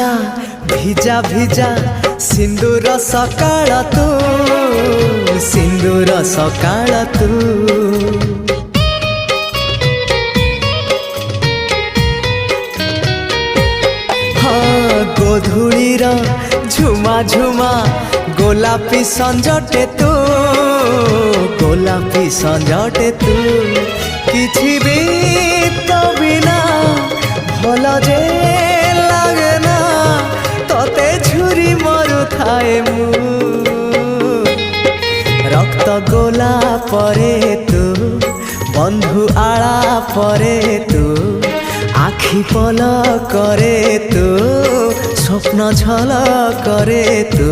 ଆଖିଆ ଭିଜା ଭିଜା ସିନ୍ଦୁର ସକାଳ ତୁ, ସିନ୍ଦୁର ସକାଳ ତୁ। ହଁ ଗୋଧୂଳିର ଝୁମା ଝୁମା ଗୋଲାପୀ ସଞ୍ଜଟେ ତୁ, ଗୋଲାପୀ ସଞ୍ଜଟେ ତୁ। କିଛି ବି ତ ବିନା ଭଲ ଯେ ଲାଗେ ନା, ତତେ ଝୁରି ମରୁଥାଏ ମୁଁ। ରକ୍ତ ଗୋଲା ପରେ ତୁ, ବନ୍ଧୁ ଆଳା ପରେ ତୁ, আখি পলকরে তু, স্বপ্ন ঝলকরে তু।